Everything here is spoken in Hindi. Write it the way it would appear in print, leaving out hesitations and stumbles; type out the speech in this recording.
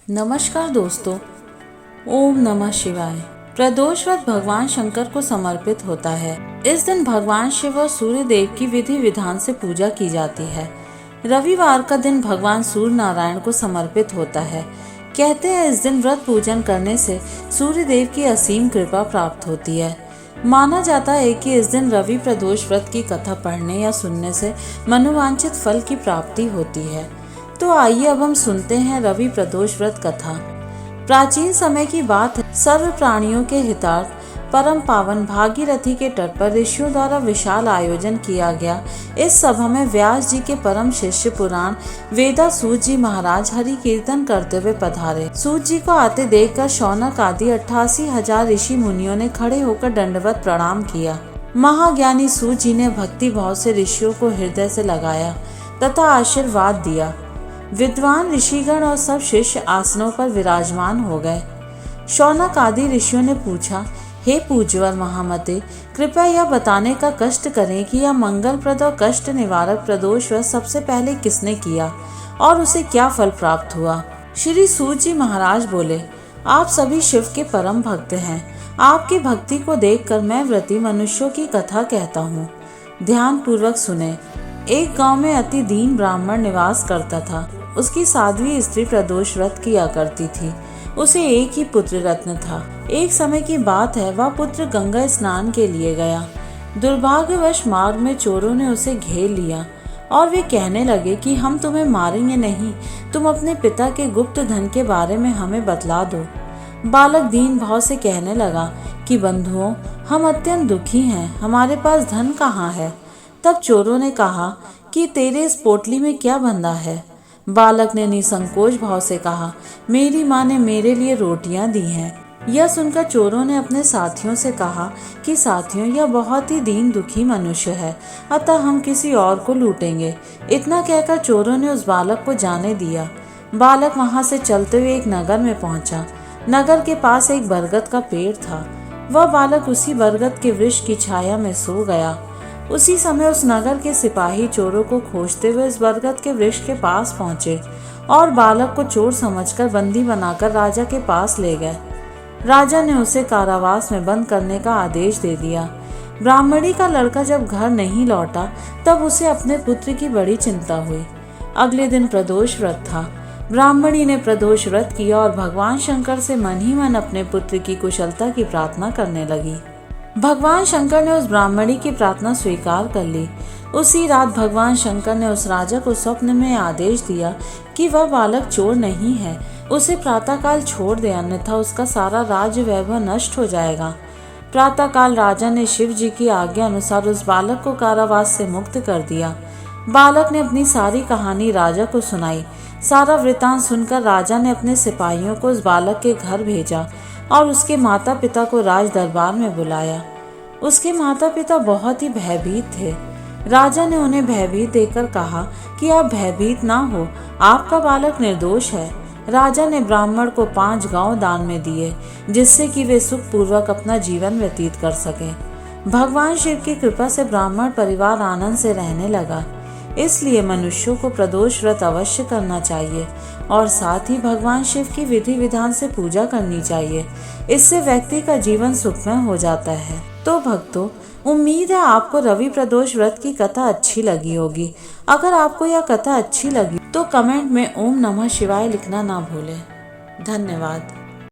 नमस्कार दोस्तों, ओम नमः शिवाय। प्रदोष व्रत भगवान शंकर को समर्पित होता है। इस दिन भगवान शिव और सूर्य देव की विधि विधान से पूजा की जाती है। रविवार का दिन भगवान सूर्य नारायण को समर्पित होता है। कहते हैं इस दिन व्रत पूजन करने से सूर्य देव की असीम कृपा प्राप्त होती है। माना जाता है कि इस दिन रवि प्रदोष व्रत की कथा पढ़ने या सुनने से मनोवांछित फल की प्राप्ति होती है। तो आइए अब हम सुनते हैं रवि प्रदोष व्रत कथा। प्राचीन समय की बात है, सर्व प्राणियों के हितार्थ परम पावन भागीरथी के तट पर ऋषियों द्वारा विशाल आयोजन किया गया। इस सभा में व्यास जी के परम शिष्य पुराण वेदा सूत जी महाराज हरि कीर्तन करते हुए पधारे। सूत जी को आते देखकर शौनक आदि 88,000 ऋषि मुनियों ने खड़े होकर दंडवत प्रणाम किया। महाज्ञानी सूत जी ने भक्ति भाव से ऋषियों को हृदय से लगाया तथा आशीर्वाद दिया। विद्वान ऋषिगण और सब शिष्य आसनों पर विराजमान हो गए। शौनक आदि ऋषियों ने पूछा, हे पूज्यवर महामते, कृपया यह बताने का कष्ट करें कि यह मंगलप्रद और कष्ट निवारक प्रदोष व्रत सबसे पहले किसने किया और उसे क्या फल प्राप्त हुआ। श्री सूत जी महाराज बोले, आप सभी शिव के परम भक्त हैं। आपकी भक्ति को देखकर मैं व्रती मनुष्यों की कथा कहता हूँ। ध्यान पूर्वक सुने। एक गांव में अति दीन ब्राह्मण निवास करता था। उसकी साध्वी स्त्री प्रदोष व्रत किया करती थी। उसे एक ही पुत्र रत्न था। एक समय की बात है, वह पुत्र गंगा स्नान के लिए गया। दुर्भाग्यवश मार्ग में चोरों ने उसे घेर लिया और वे कहने लगे कि हम तुम्हें मारेंगे नहीं, तुम अपने पिता के गुप्त धन के बारे में हमें बतला दो। बालक दीन भाव से कहने लगा कि बंधुओं, हम अत्यंत दुखी हैं, हमारे पास धन कहाँ है। तब चोरों ने कहा कि तेरे इस पोटली में क्या बंधा है। बालक ने निसंकोच भाव से कहा, मेरी माँ ने मेरे लिए रोटियां दी हैं। यह सुनकर चोरों ने अपने साथियों से कहा कि साथियों, यह बहुत ही दीन दुखी मनुष्य है, अतः हम किसी और को लूटेंगे। इतना कहकर चोरों ने उस बालक को जाने दिया। बालक वहां से चलते हुए एक नगर में पहुंचा। नगर के पास एक बरगद का पेड़ था। वह बालक उसी बरगद के वृक्ष की छाया में सो गया। उसी समय उस नगर के सिपाही चोरों को खोजते हुए इस बरगद के वृक्ष के पास पहुंचे और बालक को चोर समझकर बंदी बनाकर राजा के पास ले गए। राजा ने उसे कारावास में बंद करने का आदेश दे दिया। ब्राह्मणी का लड़का जब घर नहीं लौटा तब उसे अपने पुत्र की बड़ी चिंता हुई। अगले दिन प्रदोष व्रत था। ब्राह्मणी ने प्रदोष व्रत किया और भगवान शंकर से मन ही मन अपने पुत्र की कुशलता की प्रार्थना करने लगी। भगवान शंकर ने उस ब्राह्मणी की प्रार्थना स्वीकार कर ली। उसी रात भगवान शंकर ने उस राजा को स्वप्न में आदेश दिया कि वह बालक चोर नहीं है, उसे प्रातःकाल छोड़ दे, अन्यथा उसका सारा राज्य वैभव नष्ट हो जाएगा। प्रातःकाल राजा ने शिव जी की आज्ञा अनुसार उस बालक को कारावास से मुक्त कर दिया। बालक ने अपनी सारी कहानी राजा को सुनाई। सारा वृतांत सुनकर राजा ने अपने सिपाहियों को उस बालक के घर भेजा और उसके माता पिता को राज दरबार में बुलाया। उसके माता पिता बहुत ही भयभीत थे। राजा ने उन्हें भयभीत देखकर कहा कि आप भयभीत ना हो, आपका बालक निर्दोष है। राजा ने ब्राह्मण को 5 गांव दान में दिए, जिससे कि वे सुख पूर्वक अपना जीवन व्यतीत कर सके। भगवान शिव की कृपा से ब्राह्मण परिवार आनंद से रहने लगा। इसलिए मनुष्यों को प्रदोष व्रत अवश्य करना चाहिए और साथ ही भगवान शिव की विधि विधान से पूजा करनी चाहिए। इससे व्यक्ति का जीवन सुखमय हो जाता है। तो भक्तों, उम्मीद है आपको रवि प्रदोष व्रत की कथा अच्छी लगी होगी। अगर आपको यह कथा अच्छी लगी तो कमेंट में ओम नमः शिवाय लिखना ना भूलें। धन्यवाद।